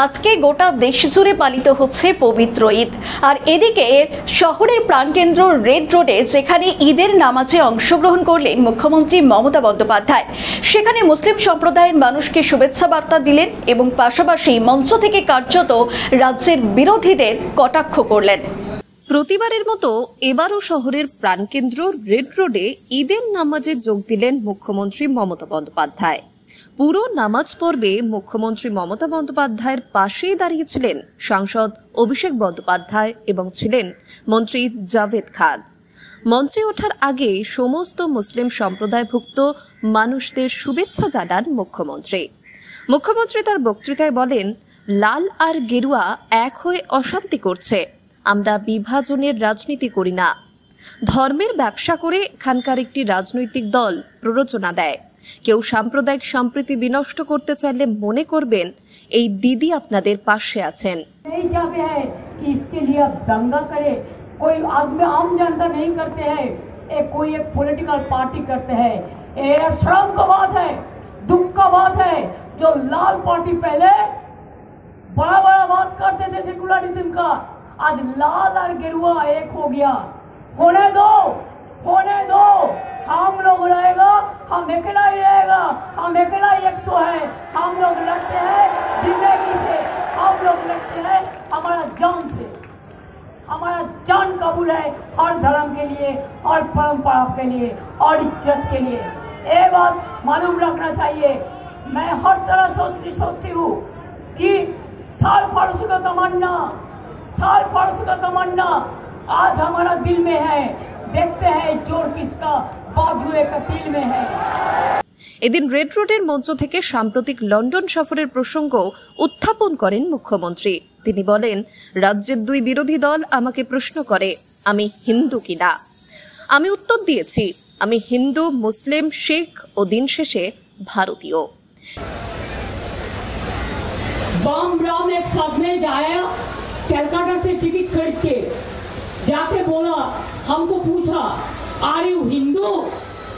আজকে গোটা দেশ জুড়ে পালিত হচ্ছে পবিত্র ঈদ। আর এদিকে শহরের প্রাণকেন্দ্র রেড রোডে যেখানে ঈদের নামাজে অংশগ্রহণ করলেন মুখ্যমন্ত্রী মমতা বন্দ্যোপাধ্যায়, সেখানে মুসলিম সম্প্রদায়ের মানুষকে শুভেচ্ছা বার্তা দিলেন এবং পাশাপাশি মঞ্চ থেকে কার্যত রাজ্যের বিরোধীদের কটাক্ষ করলেন। প্রতিবারের মতো এবারও শহরের প্রাণকেন্দ্র রেড রোডে ঈদের নামাজে যোগ দিলেন মুখ্যমন্ত্রী মমতা বন্দ্যোপাধ্যায়। পুরো নামাজ পর্বে মুখ্যমন্ত্রী মমতা বন্দ্যোপাধ্যায়ের পাশেই দাঁড়িয়েছিলেন সাংসদ অভিষেক বন্দ্যোপাধ্যায় এবং ছিলেন মন্ত্রী জাভেদ খান। মঞ্চে ওঠার আগে সমস্ত মুসলিম সম্প্রদায়ভুক্ত মানুষদের শুভেচ্ছা জানান মুখ্যমন্ত্রী তার বক্তৃতায় বলেন, লাল আর গেরুয়া এক হয়ে অশান্তি করছে। আমরা বিভাজনের রাজনীতি করি না। ধর্মের ব্যবসা করে এখানকার একটি রাজনৈতিক দল প্ররোচনা দেয়। কেউ সাম্প্রদায়িক সম্প্রীতি বিনষ্ট করতে চাইলে মনে করবেন এই দিদি আপনাদের পাশে আছেন। नहीं चाहते हैं कि इसके लिए अब दंगा करे, कोई आदमी आम जनता नहीं करते हैं, कोई एक पॉलिटिकल पार्टी करते हैं। ये शर्म का बात है, दुख का बात है। जो लाल पार्टी पहले बड़ा बड़ा बात करते थे सेकुलरिज्म का, आज लाल और गेरुआ एक हो गया। होने दो, हम लोग रहेगा, हम अकेला ही रहेगा, हम अकेला ही 100 है। हम लोग लड़ते हैं जिंदगी से, हम लोग लड़ते हैं हमारा जान से। हमारा जान कबूल है हर धर्म के लिए, हर परंपरा के लिए और इज्जत के लिए। ये बात मालूम रखना चाहिए। मैं हर तरह सोचती हूँ कि साल फारूसी का तमन्ना आज हमारा दिल में है। देखते हैं जोर किसका बाजुए का दिल में है। এদিন রেড রোডের মঞ্চ থেকে সাম্প্রতিক লন্ডন সফরের প্রসঙ্গ উত্থাপন করেন মুখ্যমন্ত্রী। তিনি বলেন, রাজ্যের দুই বিরোধী দল আমাকে প্রশ্ন করে আমি হিন্দু কিনা। আমি উত্তর দিয়েছি, আমি হিন্দু, মুসলিম, শিখ ও দিন শেষে ভারতীয়। बम राम एक साथ में जाया कलकत्ता से टिकट खरीद के, जाके बोला, हमको पूछा आर यू हिंदू?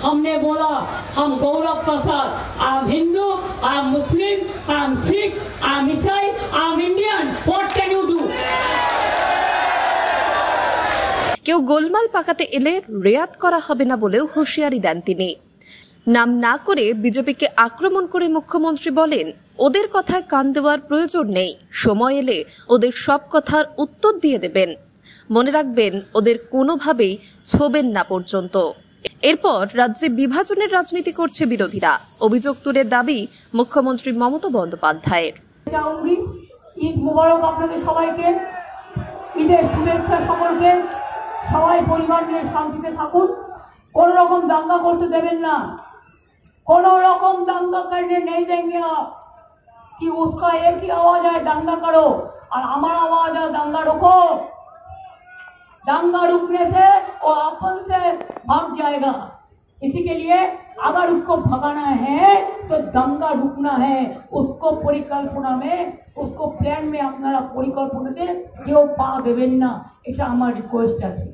हमने बोला हम गौरव के साथ I am Hindu, I am Muslim, I am Sikh, I am ईसाई, I am Indian. What can you do? কেউ গোলমাল পাকাতে এলে রেয়াত করা হবে না বলেও হুঁশিয়ারি দেন তিনি। নাম না করে বিজেপিকে আক্রমণ করে মুখ্যমন্ত্রী বলেন, ওদের কথায় কান দেওয়ার প্রয়োজন নেই, সময় এলে ওদের সব কথার উত্তর দিয়ে দেবেন। মনে রাখবেন, ওদের কোনোভাবেই ছোবেন না পর্যন্ত। এরপর রাজ্যে বিভাজনের রাজনীতি করছে বিরোধীরা। অভিযোগ তুলে দাবি মুখ্যমন্ত্রী মমতা বন্দ্যোপাধ্যায়ের। চাউঙ্গি ঈদ মোবারক আপনাদের সবাইকে, ঈদের শুভেচ্ছা সকলকে। সবাই পরিবার নিয়ে শান্তিতে থাকুন, কোনো রকম দাঙ্গা করতে দেবেন না। কোনো রকম দাঙ্গা करने नहीं देंगे आप कि उसका एक ही आवाज है दंगा करो और हमारा आवाज है दंगा रोको। दंगा रुकने से वो अपन से भाग जाएगा। इसी के लिए अगर उसको भगाना है तो दंगा रुकना है। उसको परिकल्पना में, उसको प्लान में अपना परिकल्पना से क्यों पा देवें ना, এটা আমার রিকোয়েস্ট আছে।